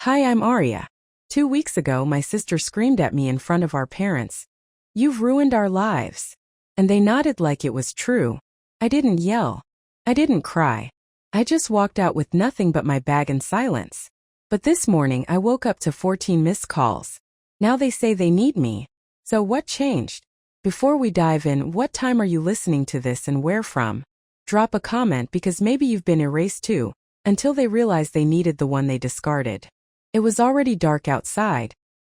Hi, I'm Aria. 2 weeks ago, my sister screamed at me in front of our parents. "You've ruined our lives." And they nodded like it was true. I didn't yell. I didn't cry. I just walked out with nothing but my bag and silence. But this morning, I woke up to 14 missed calls. Now they say they need me. So what changed? Before we dive in, what time are you listening to this and where from? Drop a comment because maybe you've been erased too, until they realized they needed the one they discarded. It was already dark outside,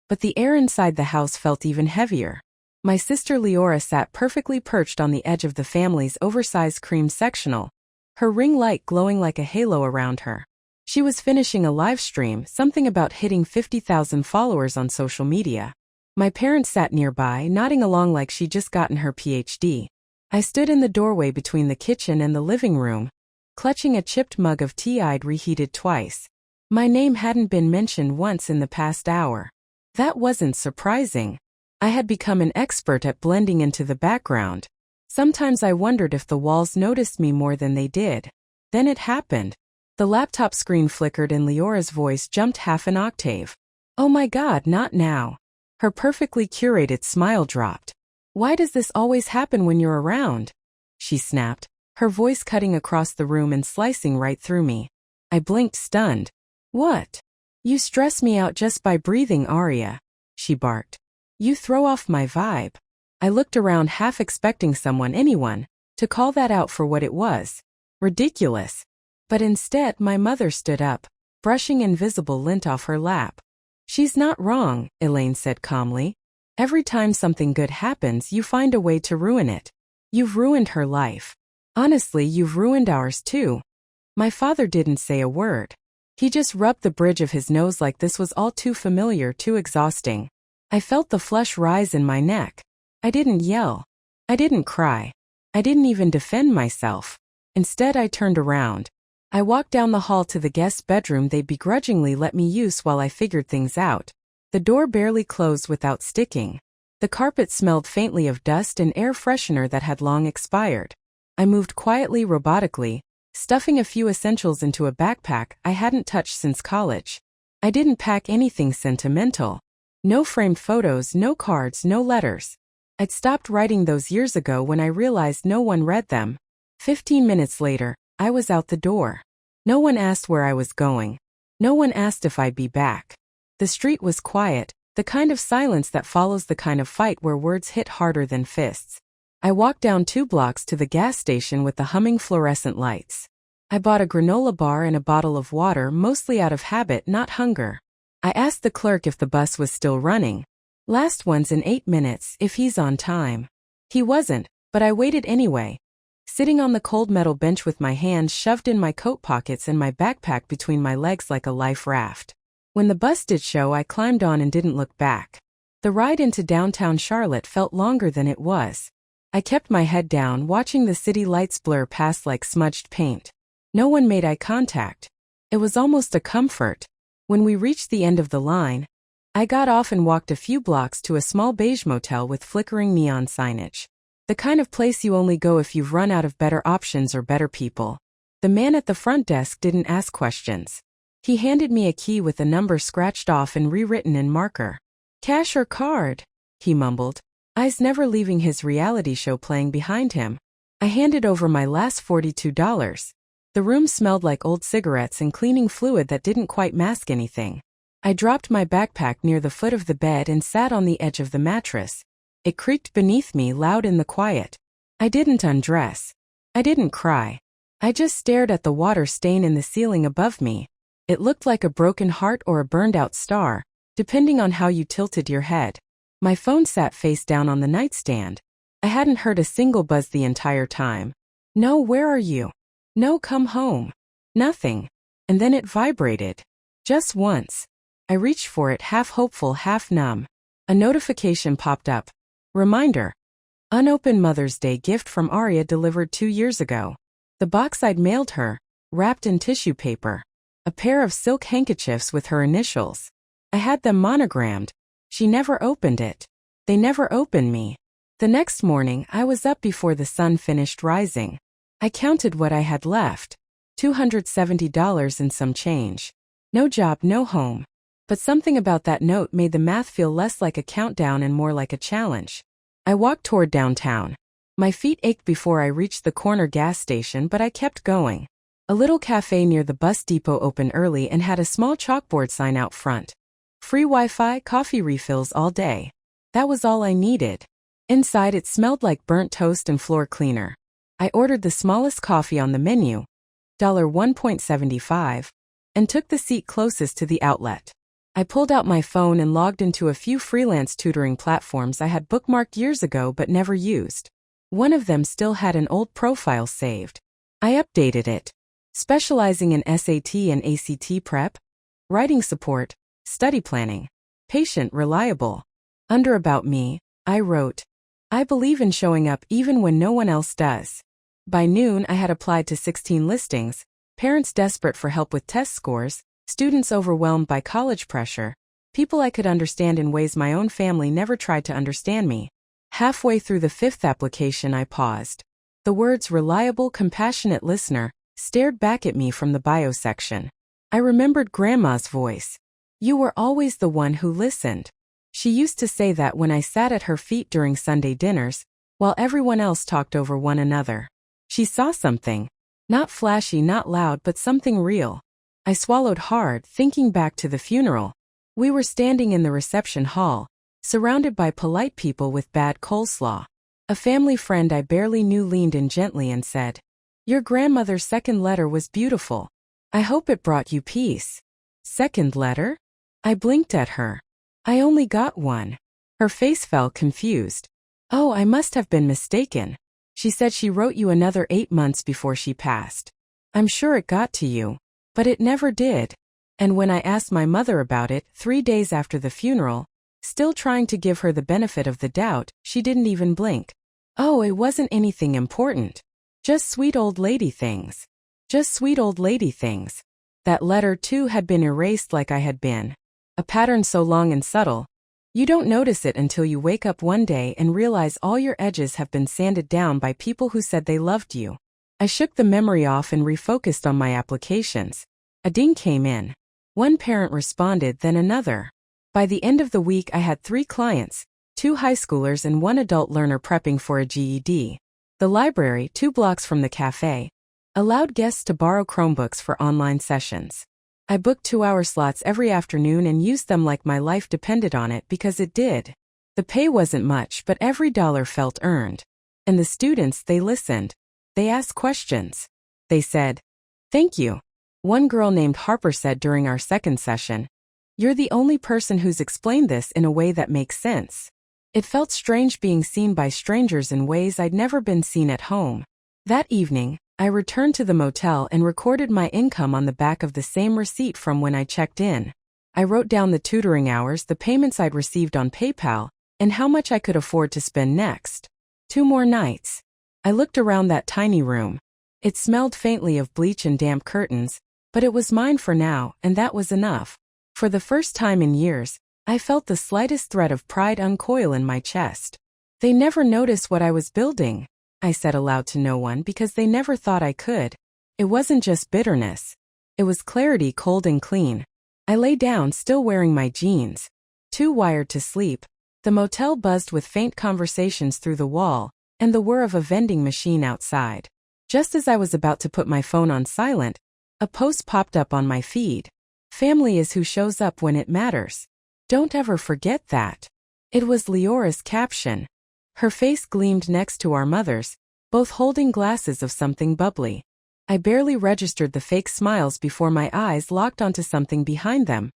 but the air inside the house felt even heavier. My sister Leora sat perfectly perched on the edge of the family's oversized cream sectional, her ring light glowing like a halo around her. She was finishing a live stream, something about hitting 50,000 followers on social media. My parents sat nearby, nodding along like she'd just gotten her PhD. I stood in the doorway between the kitchen and the living room, clutching a chipped mug of tea I'd reheated twice. My name hadn't been mentioned once in the past hour. That wasn't surprising. I had become an expert at blending into the background. Sometimes I wondered if the walls noticed me more than they did. Then it happened. The laptop screen flickered and Leora's voice jumped half an octave. "Oh my God, not now." Her perfectly curated smile dropped. "Why does this always happen when you're around?" she snapped, her voice cutting across the room and slicing right through me. I blinked, stunned. "What? You stress me out just by breathing, Aria," she barked. "You throw off my vibe." I looked around, half expecting anyone, to call that out for what it was. Ridiculous. But instead, my mother stood up, brushing invisible lint off her lap. "She's not wrong," Elaine said calmly. "Every time something good happens, you find a way to ruin it. You've ruined her life. Honestly, you've ruined ours too." My father didn't say a word. He just rubbed the bridge of his nose like this was all too familiar, too exhausting. I felt the flush rise in my neck. I didn't yell. I didn't cry. I didn't even defend myself. Instead, I turned around. I walked down the hall to the guest bedroom they begrudgingly let me use while I figured things out. The door barely closed without sticking. The carpet smelled faintly of dust and air freshener that had long expired. I moved quietly, robotically, stuffing a few essentials into a backpack I hadn't touched since college. I didn't pack anything sentimental. No framed photos, no cards, no letters. I'd stopped writing those years ago when I realized no one read them. 15 minutes later, I was out the door. No one asked where I was going. No one asked if I'd be back. The street was quiet, the kind of silence that follows the kind of fight where words hit harder than fists. I walked down 2 blocks to the gas station with the humming fluorescent lights. I bought a granola bar and a bottle of water, mostly out of habit, not hunger. I asked the clerk if the bus was still running. "Last one's in 8 minutes, if he's on time." He wasn't, but I waited anyway, sitting on the cold metal bench with my hands shoved in my coat pockets and my backpack between my legs like a life raft. When the bus did show, I climbed on and didn't look back. The ride into downtown Charlotte felt longer than it was. I kept my head down, watching the city lights blur past like smudged paint. No one made eye contact. It was almost a comfort. When we reached the end of the line, I got off and walked a few blocks to a small beige motel with flickering neon signage. The kind of place you only go if you've run out of better options or better people. The man at the front desk didn't ask questions. He handed me a key with a number scratched off and rewritten in marker. "Cash or card?" he mumbled, eyes never leaving his reality show playing behind him. I handed over my last $42. The room smelled like old cigarettes and cleaning fluid that didn't quite mask anything. I dropped my backpack near the foot of the bed and sat on the edge of the mattress. It creaked beneath me, loud in the quiet. I didn't undress. I didn't cry. I just stared at the water stain in the ceiling above me. It looked like a broken heart or a burned-out star, depending on how you tilted your head. My phone sat face down on the nightstand. I hadn't heard a single buzz the entire time. "No, where are you?" "No, come home." Nothing. And then it vibrated. Just once. I reached for it, half hopeful, half numb. A notification popped up. Reminder. Unopened Mother's Day gift from Aria delivered 2 years ago. The box I'd mailed her, wrapped in tissue paper. A pair of silk handkerchiefs with her initials. I had them monogrammed. She never opened it. They never opened me. The next morning, I was up before the sun finished rising. I counted what I had left. $270 and some change. No job, no home. But something about that note made the math feel less like a countdown and more like a challenge. I walked toward downtown. My feet ached before I reached the corner gas station, but I kept going. A little cafe near the bus depot opened early and had a small chalkboard sign out front. Free Wi-Fi, coffee refills all day. That was all I needed. Inside it smelled like burnt toast and floor cleaner. I ordered the smallest coffee on the menu, $1.75, and took the seat closest to the outlet. I pulled out my phone and logged into a few freelance tutoring platforms I had bookmarked years ago but never used. One of them still had an old profile saved. I updated it, specializing in SAT and ACT prep, writing support, study planning, patient, reliable. Under About Me, I wrote, I believe in showing up even when no one else does. By noon, I had applied to 16 listings, parents desperate for help with test scores, students overwhelmed by college pressure, people I could understand in ways my own family never tried to understand me. Halfway through the 5th application, I paused. The words reliable, compassionate listener stared back at me from the bio section. I remembered Grandma's voice. You were always the one who listened. She used to say that when I sat at her feet during Sunday dinners, while everyone else talked over one another. She saw something. Not flashy, not loud, but something real. I swallowed hard, thinking back to the funeral. We were standing in the reception hall, surrounded by polite people with bad coleslaw. A family friend I barely knew leaned in gently and said, Your grandmother's second letter was beautiful. I hope it brought you peace. Second letter? I blinked at her. I only got one. Her face fell, confused. Oh, I must have been mistaken. She said she wrote you another 8 months before she passed. I'm sure it got to you. But it never did. And when I asked my mother about it 3 days after the funeral, still trying to give her the benefit of the doubt, she didn't even blink. Oh, it wasn't anything important. Just sweet old lady things. Just sweet old lady things. That letter, too, had been erased like I had been. A pattern so long and subtle, you don't notice it until you wake up one day and realize all your edges have been sanded down by people who said they loved you. I shook the memory off and refocused on my applications. A ding came in. One parent responded, then another. By the end of the week, I had 3 clients, 2 high schoolers and 1 adult learner prepping for a GED. The library, 2 blocks from the cafe, allowed guests to borrow Chromebooks for online sessions. I booked 2-hour slots every afternoon and used them like my life depended on it, because it did. The pay wasn't much, but every dollar felt earned. And the students, they listened. They asked questions. They said, Thank you. One girl named Harper said during our second session, You're the only person who's explained this in a way that makes sense. It felt strange being seen by strangers in ways I'd never been seen at home. That evening, I returned to the motel and recorded my income on the back of the same receipt from when I checked in. I wrote down the tutoring hours, the payments I'd received on PayPal, and how much I could afford to spend next. 2 more nights. I looked around that tiny room. It smelled faintly of bleach and damp curtains, but it was mine for now, and that was enough. For the first time in years, I felt the slightest thread of pride uncoil in my chest. They never noticed what I was building, I said aloud to no one, because they never thought I could. It wasn't just bitterness. It was clarity, cold and clean. I lay down, still wearing my jeans. Too wired to sleep. The motel buzzed with faint conversations through the wall, and the whir of a vending machine outside. Just as I was about to put my phone on silent, a post popped up on my feed. Family is who shows up when it matters. Don't ever forget that. It was Leora's caption. Her face gleamed next to our mother's, both holding glasses of something bubbly. I barely registered the fake smiles before my eyes locked onto something behind them.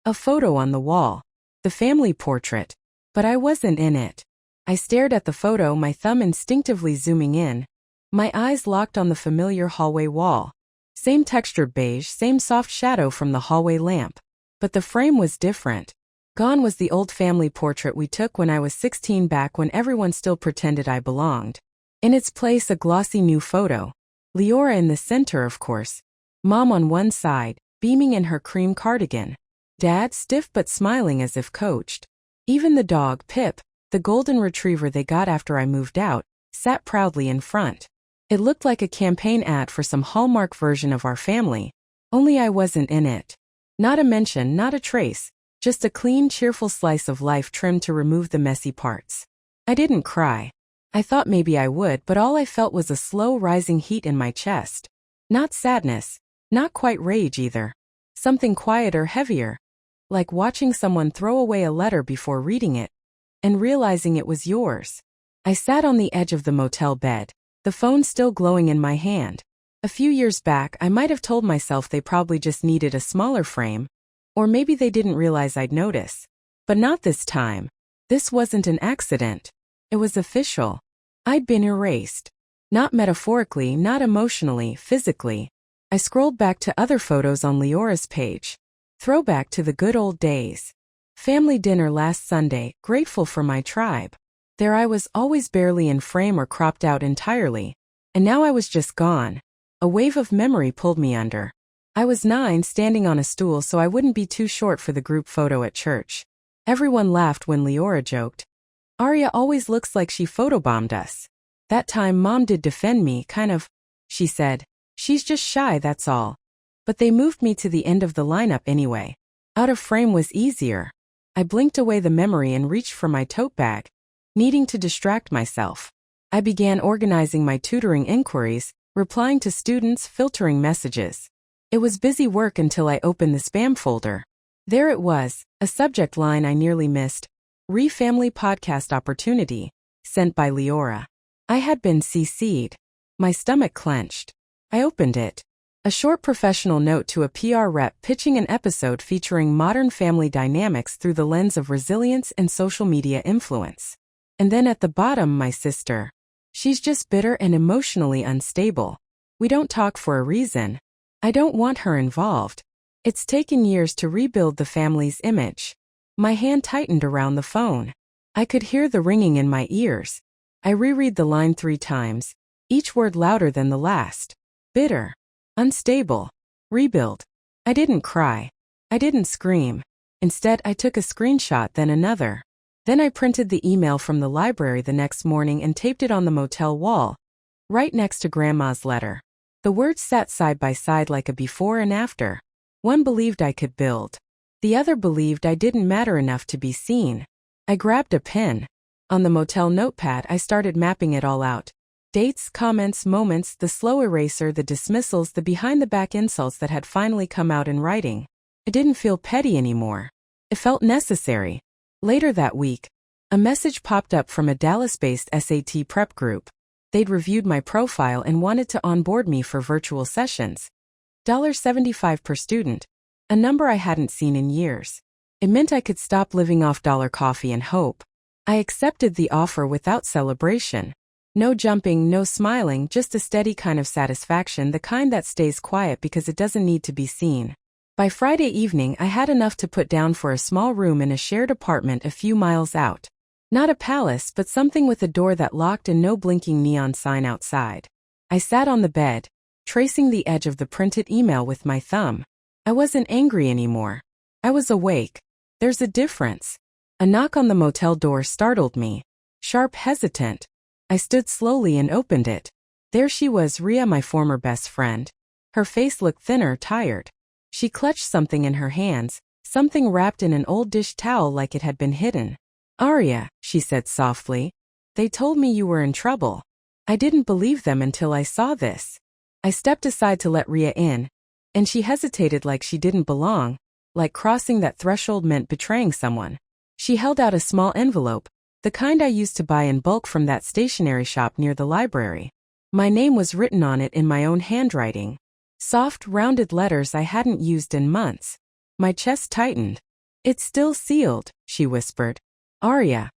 A photo on the wall. The family portrait. But I wasn't in it. I stared at the photo, my thumb instinctively zooming in. My eyes locked on the familiar hallway wall. Same textured beige, same soft shadow from the hallway lamp. But the frame was different. Gone was the old family portrait we took when I was 16, back when everyone still pretended I belonged. In its place, a glossy new photo. Leora in the center, of course. Mom on one side, beaming in her cream cardigan. Dad, stiff but smiling as if coached. Even the dog, Pip, the golden retriever they got after I moved out, sat proudly in front. It looked like a campaign ad for some Hallmark version of Our Family, only I wasn't in it. Not a mention, not a trace, Just a clean, cheerful slice of life trimmed to remove the messy parts. I didn't cry. I thought maybe I would, but all I felt was a slow rising heat in my chest. Not sadness, not quite rage either. Something quieter, heavier. Like watching someone throw away a letter before reading it and realizing it was yours. I sat on the edge of the motel bed, the phone still glowing in my hand. A few years back, I might have told myself they probably just needed a smaller frame, or maybe they didn't realize I'd notice. But not this time. This wasn't an accident. It was official. I'd been erased. Not metaphorically, not emotionally, physically. I scrolled back to other photos on Leora's page. Throwback to the good old days. Family dinner last Sunday, grateful for my tribe. There I was, always barely in frame or cropped out entirely. And now I was just gone. A wave of memory pulled me under. I was 9, standing on a stool so I wouldn't be too short for the group photo at church. Everyone laughed when Leora joked. Arya always looks like she photobombed us. That time Mom did defend me, kind of. She said, she's just shy, that's all. But they moved me to the end of the lineup anyway. Out of frame was easier. I blinked away the memory and reached for my tote bag, needing to distract myself. I began organizing my tutoring inquiries, replying to students, filtering messages. It was busy work until I opened the spam folder. There it was, a subject line I nearly missed. Re-Family Podcast Opportunity, sent by Leora. I had been CC'd. My stomach clenched. I opened it. A short professional note to a PR rep pitching an episode featuring modern family dynamics through the lens of resilience and social media influence. And then at the bottom, my sister. She's just bitter and emotionally unstable. We don't talk for a reason. I don't want her involved. It's taken years to rebuild the family's image. My hand tightened around the phone. I could hear the ringing in my ears. I reread the line 3 times, each word louder than the last. Bitter. Unstable. Rebuild. I didn't cry. I didn't scream. Instead, I took a screenshot, then another. Then I printed the email from the library the next morning and taped it on the motel wall, right next to Grandma's letter. The words sat side by side like a before and after. One believed I could build. The other believed I didn't matter enough to be seen. I grabbed a pen. On the motel notepad, I started mapping it all out. Dates, comments, moments, the slow eraser, the dismissals, the behind-the-back insults that had finally come out in writing. It didn't feel petty anymore. It felt necessary. Later that week, a message popped up from a Dallas-based SAT prep group. They'd reviewed my profile and wanted to onboard me for virtual sessions. $75 per student, a number I hadn't seen in years. It meant I could stop living off dollar coffee and hope. I accepted the offer without celebration. No jumping, no smiling, just a steady kind of satisfaction, the kind that stays quiet because it doesn't need to be seen. By Friday evening, I had enough to put down for a small room in a shared apartment a few miles out. Not a palace, but something with a door that locked and no blinking neon sign outside. I sat on the bed, tracing the edge of the printed email with my thumb. I wasn't angry anymore. I was awake. There's a difference. A knock on the motel door startled me. Sharp, hesitant. I stood slowly and opened it. There she was, Rhea, my former best friend. Her face looked thinner, tired. She clutched something in her hands, something wrapped in an old dish towel like it had been hidden. Arya, she said softly. They told me you were in trouble. I didn't believe them until I saw this. I stepped aside to let Rhea in, and she hesitated like she didn't belong, like crossing that threshold meant betraying someone. She held out a small envelope, the kind I used to buy in bulk from that stationery shop near the library. My name was written on it in my own handwriting. Soft, rounded letters I hadn't used in months. My chest tightened. It's still sealed, she whispered. Arya.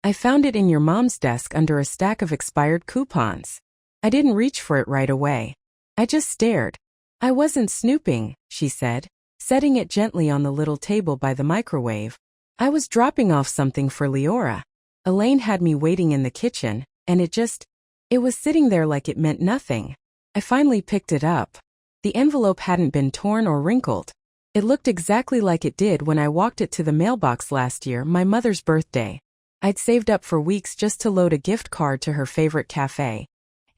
I found it in your mom's desk under a stack of expired coupons. I didn't reach for it right away. I just stared. I wasn't snooping, she said, setting it gently on the little table by the microwave. I was dropping off something for Leora. Elaine had me waiting in the kitchen, and it was sitting there like it meant nothing. I finally picked it up. The envelope hadn't been torn or wrinkled. It looked exactly like it did when I walked it to the mailbox last year, my mother's birthday. I'd saved up for weeks just to load a gift card to her favorite cafe,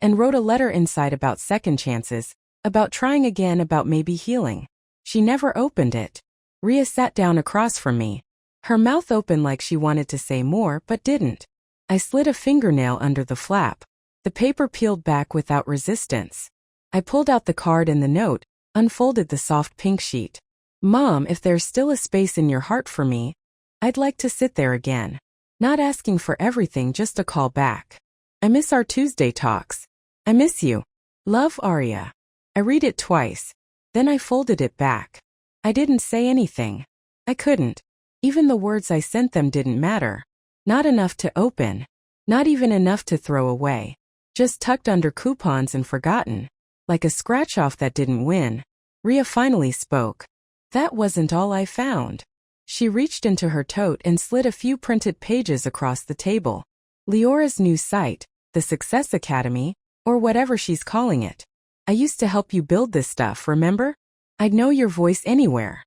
and wrote a letter inside about second chances, about trying again, about maybe healing. She never opened it. Rhea sat down across from me. Her mouth open like she wanted to say more but didn't. I slid a fingernail under the flap. The paper peeled back without resistance. I pulled out the card and the note, unfolded the soft pink sheet. Mom, if there's still a space in your heart for me, I'd like to sit there again. Not asking for everything, just a call back. I miss our Tuesday talks. I miss you. Love, Aria. I read it twice. Then I folded it back. I didn't say anything. I couldn't. Even the words I sent them didn't matter. Not enough to open. Not even enough to throw away. Just tucked under coupons and forgotten. Like a scratch-off that didn't win. Rhea finally spoke. That wasn't all I found. She reached into her tote and slid a few printed pages across the table. Leora's new site, the Success Academy, or whatever she's calling it. I used to help you build this stuff, remember? I'd know your voice anywhere.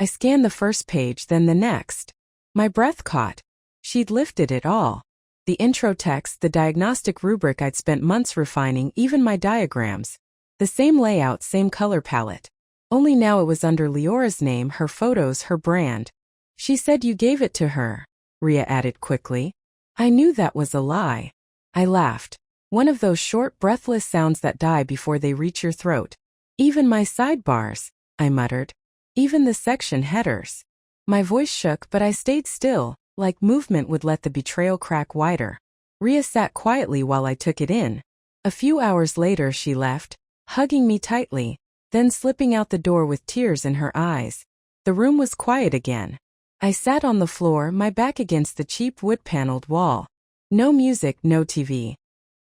I scanned the first page, then the next. My breath caught. She'd lifted it all. The intro text, the diagnostic rubric I'd spent months refining, even my diagrams. The same layout, same color palette. Only now it was under Leora's name, her photos, her brand. She said you gave it to her, Rhea added quickly. I knew that was a lie. I laughed. One of those short, breathless sounds that die before they reach your throat. Even my sidebars, I muttered. Even the section headers. My voice shook, but I stayed still, like movement would let the betrayal crack wider. Rhea sat quietly while I took it in. A few hours later she left, hugging me tightly, then slipping out the door with tears in her eyes. The room was quiet again. I sat on the floor, my back against the cheap wood-paneled wall. No music, no TV.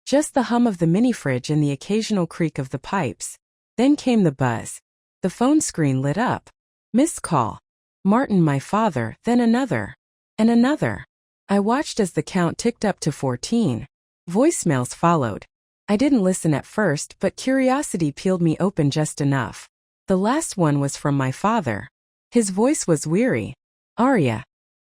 Just the hum of the mini-fridge and the occasional creak of the pipes. Then came the buzz. The phone screen lit up. Missed call. Martin, my father, then another. And another. I watched as the count ticked up to 14. Voicemails followed. I didn't listen at first, but curiosity peeled me open just enough. The last one was from my father. His voice was weary. Aria,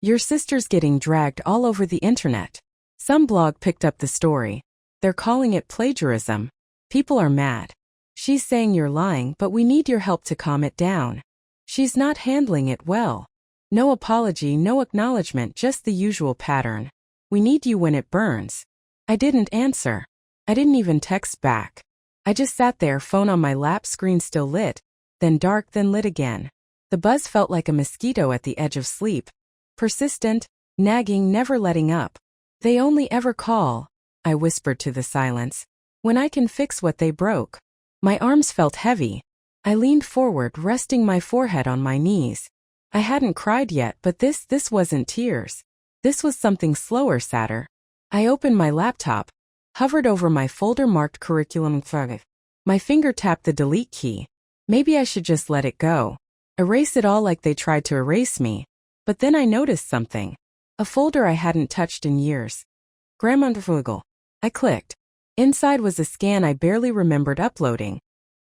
your sister's getting dragged all over the internet. Some blog picked up the story. They're calling it plagiarism. People are mad. She's saying you're lying, but we need your help to calm it down. She's not handling it well. No apology, no acknowledgement, just the usual pattern. We need you when it burns. I didn't answer. I didn't even text back. I just sat there, phone on my lap, screen still lit, then dark, then lit again. The buzz felt like a mosquito at the edge of sleep. Persistent, nagging, never letting up. They only ever call, I whispered to the silence, when I can fix what they broke. My arms felt heavy. I leaned forward, resting my forehead on my knees. I hadn't cried yet, but this wasn't tears. This was something slower, sadder. I opened my laptop, hovered over my folder marked Curriculum 5. My finger tapped the delete key. Maybe I should just let it go. Erase it all like they tried to erase me. But then I noticed something. A folder I hadn't touched in years. Grandmotherfugel. I clicked. Inside was a scan I barely remembered uploading.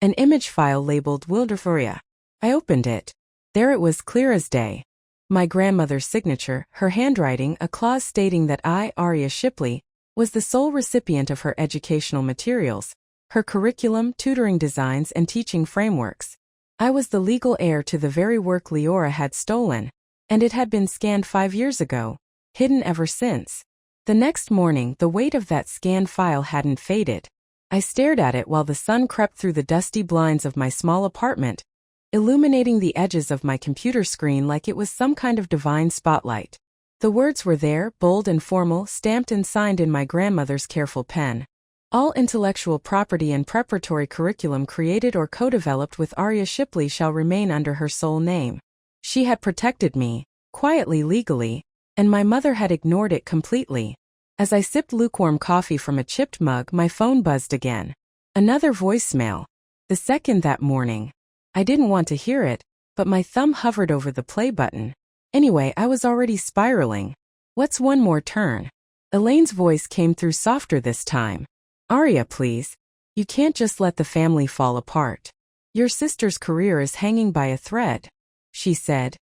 An image file labeled Wilderfuria. I opened it. There it was, clear as day. My grandmother's signature, her handwriting, a clause stating that I, Aria Shipley, was the sole recipient of her educational materials, her curriculum, tutoring designs, and teaching frameworks. I was the legal heir to the very work Leora had stolen, and it had been scanned 5 years ago, hidden ever since. The next morning, the weight of that scanned file hadn't faded. I stared at it while the sun crept through the dusty blinds of my small apartment, illuminating the edges of my computer screen like it was some kind of divine spotlight. The words were there, bold and formal, stamped and signed in my grandmother's careful pen. All intellectual property and preparatory curriculum created or co-developed with Aria Shipley shall remain under her sole name. She had protected me, quietly, legally, and my mother had ignored it completely. As I sipped lukewarm coffee from a chipped mug, my phone buzzed again. Another voicemail. The second that morning. I didn't want to hear it, but my thumb hovered over the play button. Anyway, I was already spiraling. What's one more turn? Elaine's voice came through softer this time. Aria, please. You can't just let the family fall apart. Your sister's career is hanging by a thread. She said.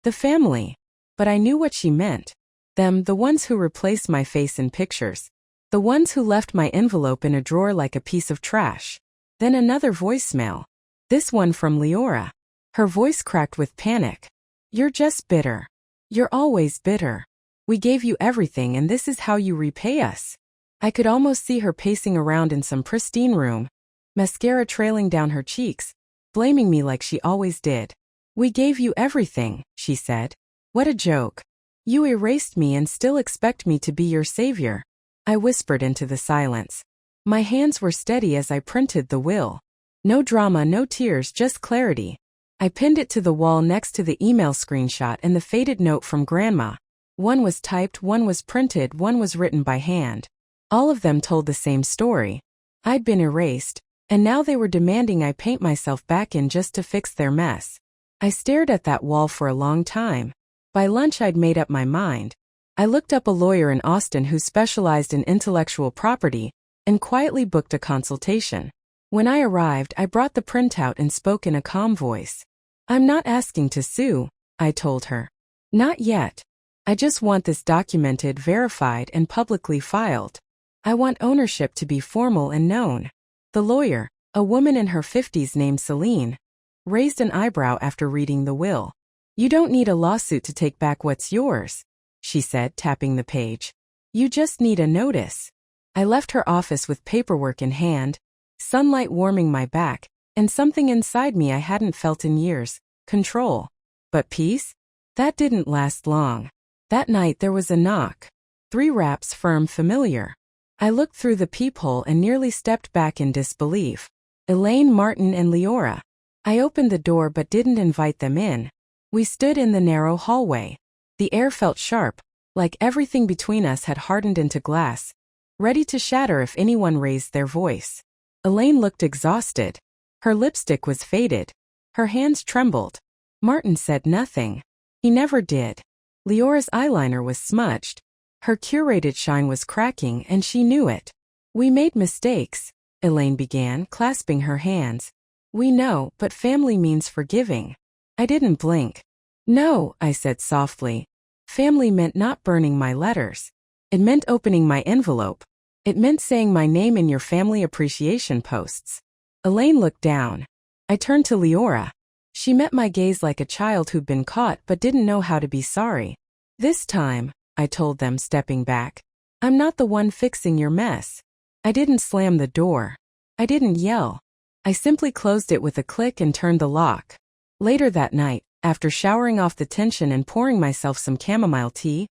The family. But I knew what she meant. Them, the ones who replaced my face in pictures. The ones who left my envelope in a drawer like a piece of trash. Then another voicemail. This one from Leora. Her voice cracked with panic. You're just bitter. You're always bitter. We gave you everything and this is how you repay us. I could almost see her pacing around in some pristine room, mascara trailing down her cheeks, blaming me like she always did. We gave you everything, she said. What a joke. You erased me and still expect me to be your savior. I whispered into the silence. My hands were steady as I printed the will. No drama, no tears, just clarity. I pinned it to the wall next to the email screenshot and the faded note from Grandma. One was typed, one was printed, one was written by hand. All of them told the same story. I'd been erased, and now they were demanding I paint myself back in just to fix their mess. I stared at that wall for a long time. By lunch I'd made up my mind. I looked up a lawyer in Austin who specialized in intellectual property and quietly booked a consultation. When I arrived, I brought the printout and spoke in a calm voice. I'm not asking to sue, I told her. Not yet. I just want this documented, verified, and publicly filed. I want ownership to be formal and known. The lawyer, a woman in her 50s named Celine, raised an eyebrow after reading the will. You don't need a lawsuit to take back what's yours, she said, tapping the page. You just need a notice. I left her office with paperwork in hand, sunlight warming my back, and something inside me I hadn't felt in years, control. But peace? That didn't last long. That night there was a knock. 3 raps, firm, familiar. I looked through the peephole and nearly stepped back in disbelief. Elaine, Martin, and Leora. I opened the door but didn't invite them in. We stood in the narrow hallway. The air felt sharp, like everything between us had hardened into glass, ready to shatter if anyone raised their voice. Elaine looked exhausted. Her lipstick was faded. Her hands trembled. Martin said nothing. He never did. Leora's eyeliner was smudged. Her curated shine was cracking and she knew it. We made mistakes, Elaine began, clasping her hands. We know, but family means forgiving. I didn't blink. No, I said softly. Family meant not burning my letters. It meant opening my envelope. It meant saying my name in your family appreciation posts. Elaine looked down. I turned to Leora. She met my gaze like a child who'd been caught but didn't know how to be sorry. This time, I told them, stepping back, I'm not the one fixing your mess. I didn't slam the door. I didn't yell. I simply closed it with a click and turned the lock. Later that night, after showering off the tension and pouring myself some chamomile tea,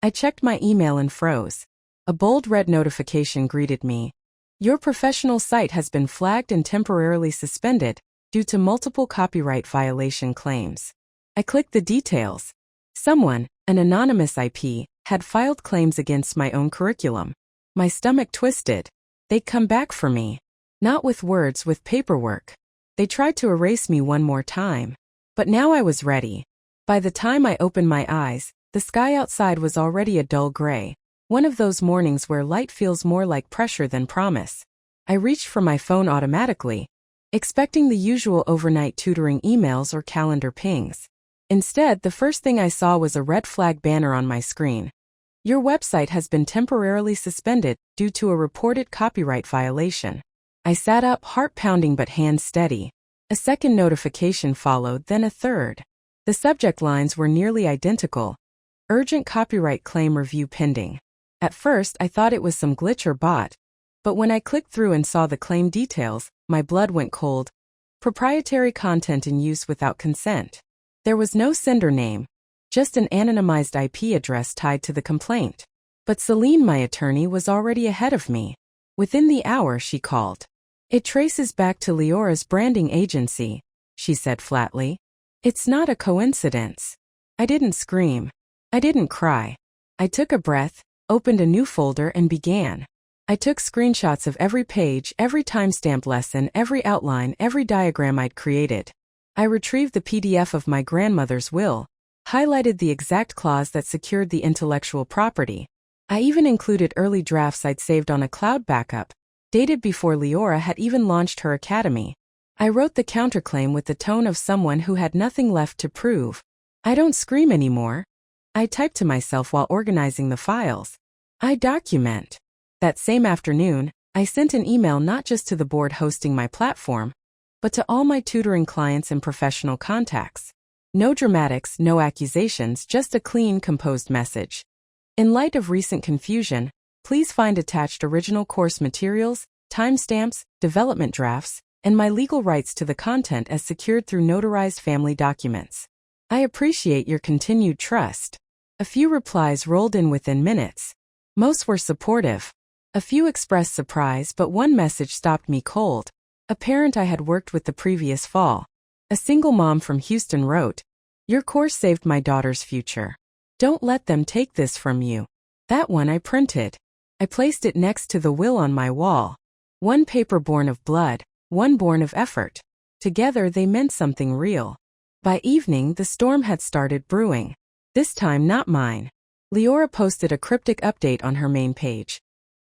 I checked my email and froze. A bold red notification greeted me. Your professional site has been flagged and temporarily suspended due to multiple copyright violation claims. I clicked the details. Someone, an anonymous IP, had filed claims against my own curriculum. My stomach twisted. They'd come back for me. Not with words, with paperwork. They tried to erase me one more time. But now I was ready. By the time I opened my eyes, the sky outside was already a dull gray. One of those mornings where light feels more like pressure than promise. I reached for my phone automatically, expecting the usual overnight tutoring emails or calendar pings. Instead, the first thing I saw was a red flag banner on my screen. Your website has been temporarily suspended due to a reported copyright violation. I sat up, heart pounding but hands steady. A second notification followed, then a third. The subject lines were nearly identical. Urgent copyright claim review pending. At first, I thought it was some glitch or bot. But when I clicked through and saw the claim details, my blood went cold. Proprietary content in use without consent. There was no sender name, just an anonymized IP address tied to the complaint. But Celine, my attorney, was already ahead of me. Within the hour, she called. It traces back to Leora's branding agency, she said flatly. It's not a coincidence. I didn't scream. I didn't cry. I took a breath, opened a new folder and began. I took screenshots of every page, every timestamped lesson, every outline, every diagram I'd created. I retrieved the PDF of my grandmother's will, highlighted the exact clause that secured the intellectual property. I even included early drafts I'd saved on a cloud backup, dated before Leora had even launched her academy. I wrote the counterclaim with the tone of someone who had nothing left to prove. I don't scream anymore. I typed to myself while organizing the files. I document. That same afternoon, I sent an email not just to the board hosting my platform, but to all my tutoring clients and professional contacts. No dramatics, no accusations, just a clean, composed message. In light of recent confusion, please find attached original course materials, timestamps, development drafts, and my legal rights to the content as secured through notarized family documents. I appreciate your continued trust. A few replies rolled in within minutes. Most were supportive. A few expressed surprise, but one message stopped me cold. A parent I had worked with the previous fall. A single mom from Houston wrote, "Your course saved my daughter's future. Don't let them take this from you." That one I printed. I placed it next to the will on my wall. One paper born of blood, one born of effort. Together they meant something real. By evening, the storm had started brewing. This time not mine. Leora posted a cryptic update on her main page.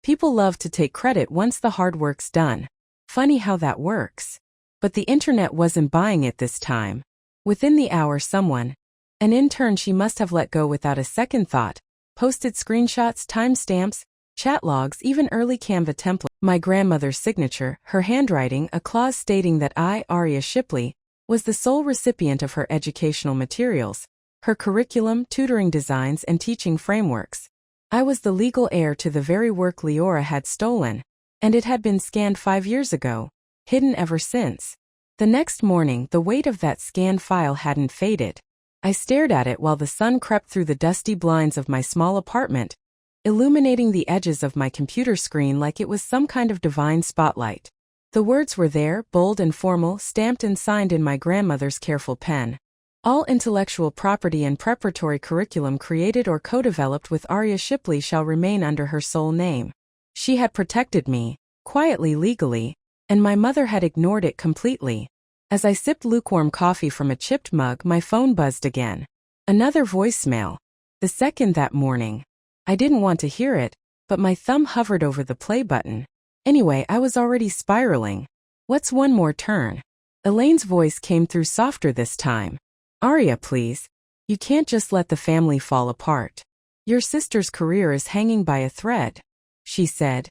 People love to take credit once the hard work's done. Funny how that works. But the internet wasn't buying it this time. Within the hour someone, an intern she must have let go without a second thought, posted screenshots, timestamps, chat logs, even early Canva template. My grandmother's signature, her handwriting, a clause stating that I, Aria Shipley, was the sole recipient of her educational materials, her curriculum, tutoring designs, and teaching frameworks. I was the legal heir to the very work Leora had stolen, and it had been scanned 5 years ago, hidden ever since. The next morning, the weight of that scanned file hadn't faded. I stared at it while the sun crept through the dusty blinds of my small apartment, illuminating the edges of my computer screen like it was some kind of divine spotlight. The words were there, bold and formal, stamped and signed in my grandmother's careful pen. All intellectual property and preparatory curriculum created or co-developed with Aria Shipley shall remain under her sole name. She had protected me, quietly, legally, and my mother had ignored it completely. As I sipped lukewarm coffee from a chipped mug, my phone buzzed again. Another voicemail. The second that morning. I didn't want to hear it, but my thumb hovered over the play button. Anyway, I was already spiraling. What's one more turn? Elaine's voice came through softer this time. Aria, please. You can't just let the family fall apart. Your sister's career is hanging by a thread. She said.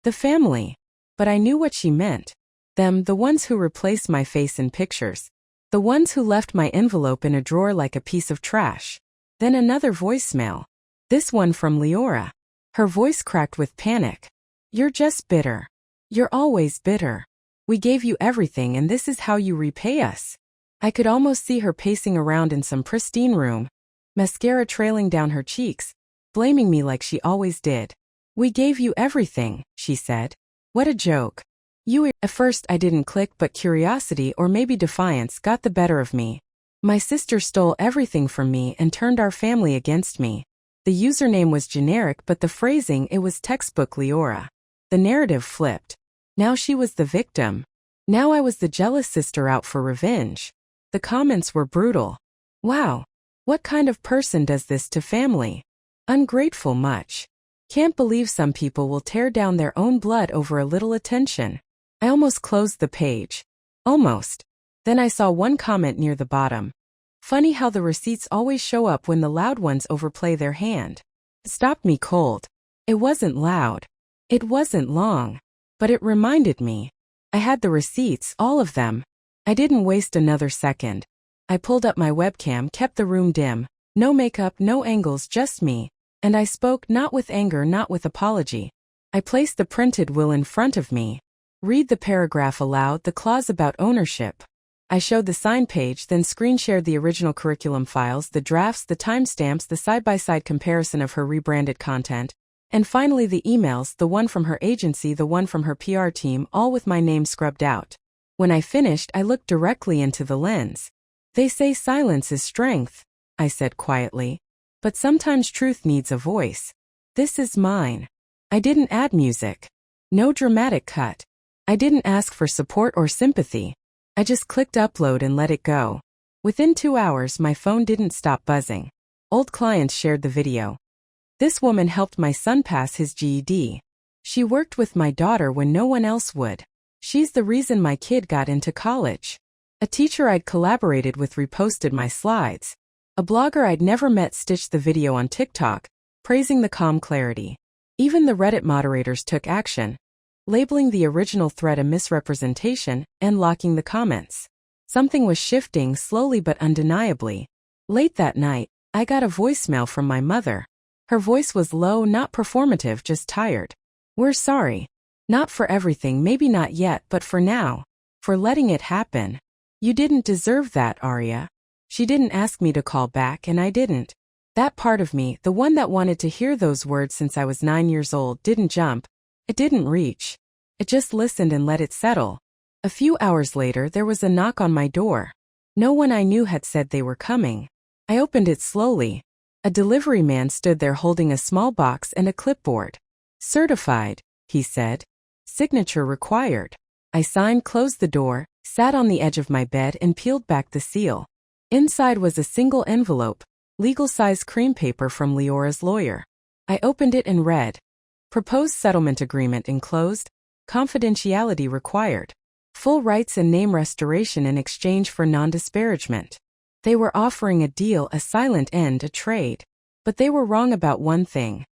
The family. But I knew what she meant. Them, the ones who replaced my face in pictures. The ones who left my envelope in a drawer like a piece of trash. Then another voicemail. This one from Leora. Her voice cracked with panic. You're just bitter. You're always bitter. We gave you everything and this is how you repay us. I could almost see her pacing around in some pristine room, mascara trailing down her cheeks, blaming me like she always did. We gave you everything, she said. What a joke. At first I didn't click, but curiosity or maybe defiance got the better of me. My sister stole everything from me and turned our family against me. The username was generic, but the phrasing, it was textbook Leora. The narrative flipped. Now she was the victim. Now I was the jealous sister out for revenge. The comments were brutal. Wow. What kind of person does this to family? Ungrateful much. Can't believe some people will tear down their own blood over a little attention. I almost closed the page. Almost. Then I saw one comment near the bottom. Funny how the receipts always show up when the loud ones overplay their hand. It stopped me cold. It wasn't loud. It wasn't long. But it reminded me. I had the receipts, all of them. I didn't waste another second. I pulled up my webcam, kept the room dim. No makeup, no angles, just me. And I spoke not with anger, not with apology. I placed the printed will in front of me. Read the paragraph aloud, the clause about ownership. I showed the sign page, then screen shared the original curriculum files, the drafts, the timestamps, the side-by-side comparison of her rebranded content, and finally the emails, the one from her agency, the one from her PR team, all with my name scrubbed out. When I finished, I looked directly into the lens. They say silence is strength, I said quietly. But sometimes truth needs a voice. This is mine. I didn't add music. No dramatic cut. I didn't ask for support or sympathy. I just clicked upload and let it go. Within 2 hours, my phone didn't stop buzzing. Old clients shared the video. This woman helped my son pass his GED. She worked with my daughter when no one else would. She's the reason my kid got into college. A teacher I'd collaborated with reposted my slides. A blogger I'd never met stitched the video on TikTok, praising the calm clarity. Even the Reddit moderators took action, labeling the original thread a misrepresentation and locking the comments. Something was shifting slowly but undeniably. Late that night, I got a voicemail from my mother. Her voice was low, not performative, just tired. "We're sorry. Not for everything, maybe not yet, but for now. For letting it happen. You didn't deserve that, Arya." She didn't ask me to call back, and I didn't. That part of me, the one that wanted to hear those words since I was 9 years old, didn't jump. It didn't reach. It just listened and let it settle. A few hours later, there was a knock on my door. No one I knew had said they were coming. I opened it slowly. A delivery man stood there holding a small box and a clipboard. "Certified," he said. "Signature required." I signed, closed the door, sat on the edge of my bed and peeled back the seal. Inside was a single envelope, legal-size cream paper from Leora's lawyer. I opened it and read, "Proposed settlement agreement enclosed, confidentiality required. Full rights and name restoration in exchange for non-disparagement." They were offering a deal, a silent end, a trade. But they were wrong about one thing.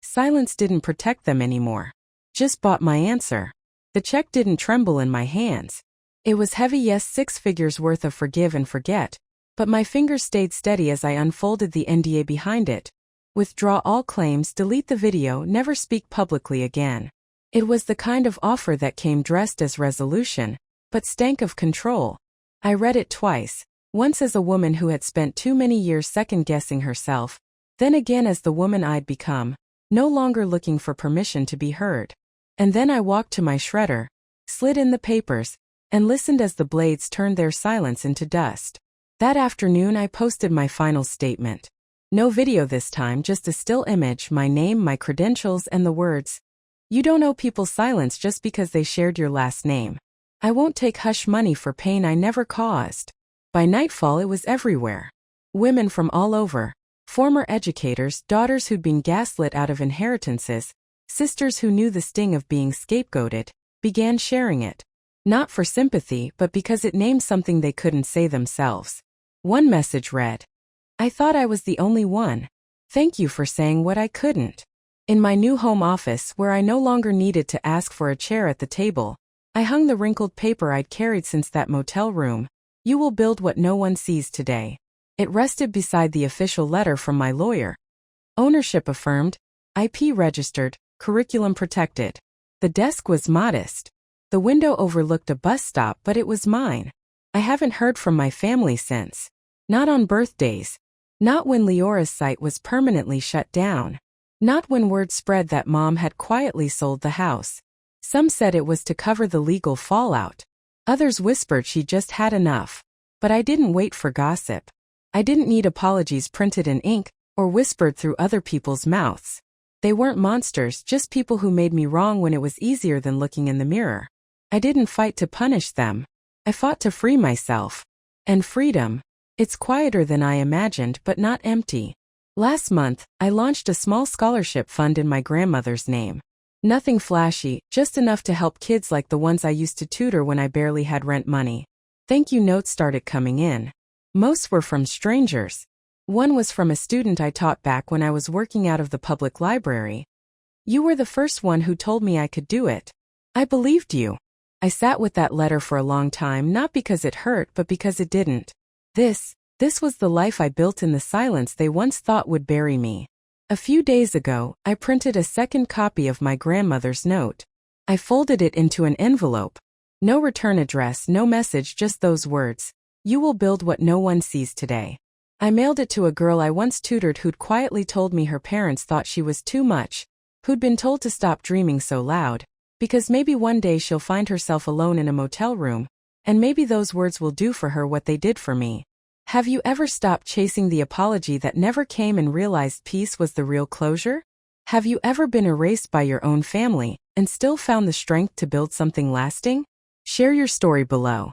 Silence didn't protect them anymore. Just bought my answer. The check didn't tremble in my hands. It was heavy, yes, 6 figures worth of forgive and forget. But my fingers stayed steady as I unfolded the NDA behind it. Withdraw all claims, delete the video, never speak publicly again. It was the kind of offer that came dressed as resolution, but stank of control. I read it twice. Once as a woman who had spent too many years second-guessing herself, then again as the woman I'd become, no longer looking for permission to be heard. And then I walked to my shredder, slid in the papers, and listened as the blades turned their silence into dust. That afternoon I posted my final statement. No video this time, just a still image, my name, my credentials, and the words, "You don't owe people silence just because they shared your last name. I won't take hush money for pain I never caused." By nightfall it was everywhere. Women from all over. Former educators, daughters who'd been gaslit out of inheritances, sisters who knew the sting of being scapegoated, began sharing it. Not for sympathy, but because it named something they couldn't say themselves. One message read, "I thought I was the only one. Thank you for saying what I couldn't." In my new home office, where I no longer needed to ask for a chair at the table, I hung the wrinkled paper I'd carried since that motel room. "You will build what no one sees today." It rested beside the official letter from my lawyer. Ownership affirmed, IP registered, curriculum protected. The desk was modest. The window overlooked a bus stop, but it was mine. I haven't heard from my family since. Not on birthdays. Not when Leora's site was permanently shut down. Not when word spread that Mom had quietly sold the house. Some said it was to cover the legal fallout. Others whispered she just had enough. But I didn't wait for gossip. I didn't need apologies printed in ink or whispered through other people's mouths. They weren't monsters, just people who made me wrong when it was easier than looking in the mirror. I didn't fight to punish them. I fought to free myself. And freedom. It's quieter than I imagined, but not empty. Last month, I launched a small scholarship fund in my grandmother's name. Nothing flashy, just enough to help kids like the ones I used to tutor when I barely had rent money. Thank you notes started coming in. Most were from strangers. One was from a student I taught back when I was working out of the public library. "You were the first one who told me I could do it. I believed you." I sat with that letter for a long time, not because it hurt, but because it didn't. This was the life I built in the silence they once thought would bury me. A few days ago, I printed a second copy of my grandmother's note. I folded it into an envelope. No return address, no message, just those words. "You will build what no one sees today." I mailed it to a girl I once tutored who'd quietly told me her parents thought she was too much, who'd been told to stop dreaming so loud, because maybe one day she'll find herself alone in a motel room, and maybe those words will do for her what they did for me. Have you ever stopped chasing the apology that never came and realized peace was the real closure? Have you ever been erased by your own family and still found the strength to build something lasting? Share your story below.